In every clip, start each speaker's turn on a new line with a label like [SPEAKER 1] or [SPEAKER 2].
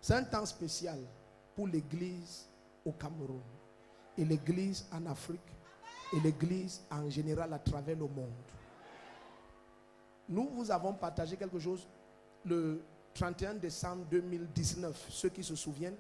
[SPEAKER 1] C'est un temps spécial pour l'église au Cameroun et l'église en Afrique et l'église en général à travers le monde. Nous vous avons partagé quelque chose le 31 décembre 2019, ceux qui se souviennent.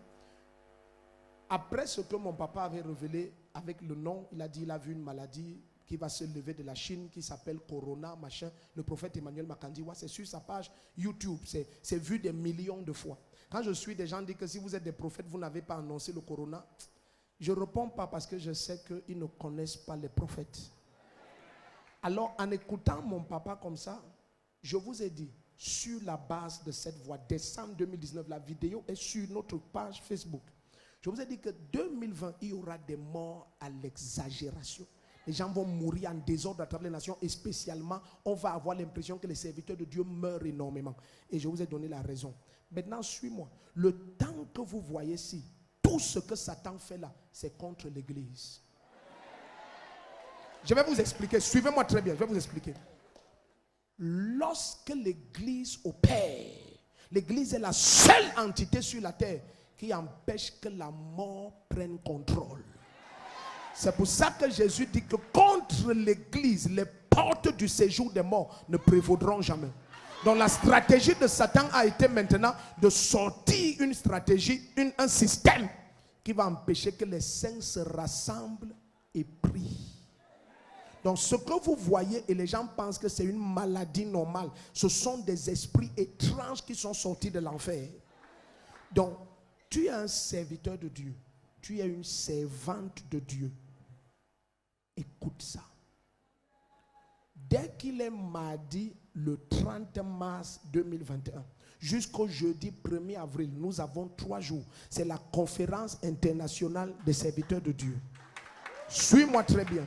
[SPEAKER 1] Après ce que mon papa avait révélé avec le nom, il a dit qu'il a vu une maladie qui va se lever de la Chine, qui s'appelle Corona, machin. Le prophète Emmanuel Makandiwa, c'est sur sa page YouTube, c'est vu des millions de fois. Quand je suis des gens qui disent que si vous êtes des prophètes, vous n'avez pas annoncé le Corona, je ne réponds pas parce que je sais qu'ils ne connaissent pas les prophètes. Alors, en écoutant mon papa comme ça, je vous ai dit, sur la base de cette voix, décembre 2019, la vidéo est sur notre page Facebook. Je vous ai dit que 2020, il y aura des morts à l'exagération. Les gens vont mourir en désordre à travers les nations et spécialement, on va avoir l'impression que les serviteurs de Dieu meurent énormément. Et je vous ai donné la raison. Maintenant, suis-moi. Le temps que vous voyez ici, tout ce que Satan fait là, c'est contre l'église. Je vais vous expliquer. Suivez-moi très bien. Je vais vous expliquer. Lorsque l'église opère, l'église est la seule entité sur la terre qui empêche que la mort prenne contrôle. C'est pour ça que Jésus dit que contre l'église, les portes du séjour des morts ne prévaudront jamais. Donc la stratégie de Satan a été maintenant de sortir une stratégie, un système qui va empêcher que les saints se rassemblent et prient. Donc ce que vous voyez et les gens pensent que c'est une maladie normale, ce sont des esprits étranges qui sont sortis de l'enfer. Donc tu es un serviteur de Dieu, tu es une servante de Dieu. Écoute ça. Dès qu'il est mardi, le 30 mars 2021, jusqu'au jeudi 1er avril, nous avons 3 jours. C'est la conférence internationale des serviteurs de Dieu. Suis-moi très bien.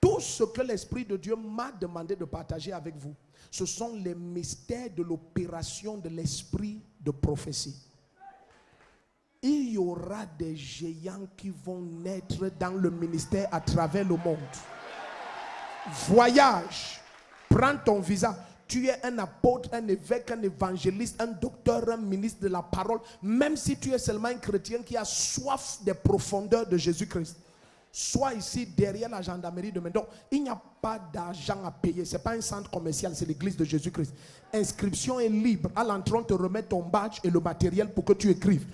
[SPEAKER 1] Tout ce que l'Esprit de Dieu m'a demandé de partager avec vous, ce sont les mystères de l'opération de l'esprit de prophétie. Il y aura des géants qui vont naître dans le ministère à travers le monde. Voyage, prends ton visa. Tu es un apôtre, un évêque, un évangéliste, un docteur, un ministre de la parole. Même si tu es seulement un chrétien qui a soif des profondeurs de Jésus-Christ. Sois ici derrière la gendarmerie de Mendon. Il n'y a pas d'argent à payer. Ce n'est pas un centre commercial, c'est l'église de Jésus-Christ. Inscription est libre. À l'entrée, on te remet ton badge et le matériel pour que tu écrives.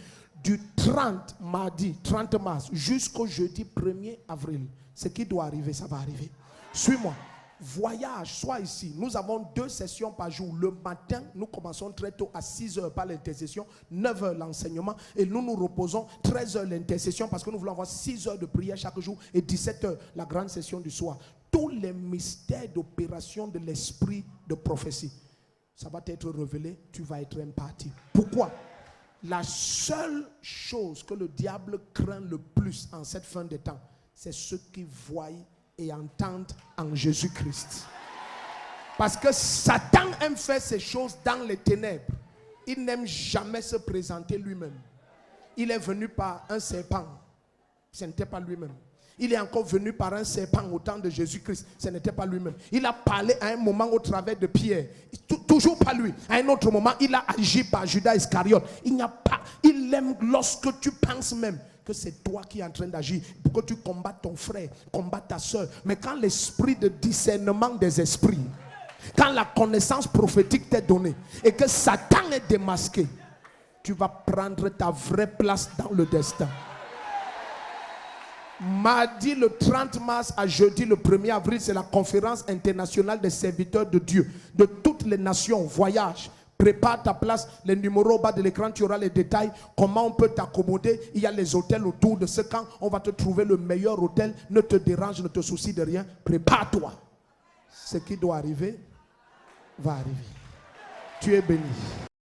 [SPEAKER 1] Du 30 mardi, 30 mars jusqu'au jeudi 1er avril. Ce qui doit arriver, ça va arriver. Suis-moi. Voyage, sois ici. Nous avons 2 sessions par jour. Le matin, nous commençons très tôt à 6h par l'intercession, 9h l'enseignement et nous nous reposons 13h l'intercession parce que nous voulons avoir 6 heures de prière chaque jour et 17h la grande session du soir. Tous les mystères d'opération de l'esprit de prophétie, ça va t'être révélé, tu vas être imparti. Pourquoi? La seule chose que le diable craint le plus en cette fin de temps, c'est ceux qui voient et entendent en Jésus-Christ. Parce que Satan aime faire ces choses dans les ténèbres. Il n'aime jamais se présenter lui-même. Il est venu par un serpent. Ce n'était pas lui-même. Il est encore venu par un serpent au temps de Jésus-Christ. Ce n'était pas lui-même. Il a parlé à un moment au travers de Pierre. Toujours pas lui. À un autre moment, il a agi par Judas Iscariote. Il n'y a pas. Il aime lorsque tu penses même que c'est toi qui es en train d'agir pour que tu combattes ton frère, combattes ta soeur. Mais quand l'esprit de discernement des esprits, quand la connaissance prophétique t'est donnée et que Satan est démasqué, tu vas prendre ta vraie place dans le destin. Mardi le 30 mars à jeudi le 1er avril, c'est la conférence internationale des serviteurs de Dieu de toutes les nations. Voyage, prépare ta place, les numéros au bas de l'écran, tu auras les détails, comment on peut t'accommoder. Il y a les hôtels autour de ce camp, on va te trouver le meilleur hôtel. Ne te dérange, ne te soucie de rien, prépare-toi. Ce qui doit arriver va arriver. Tu es béni.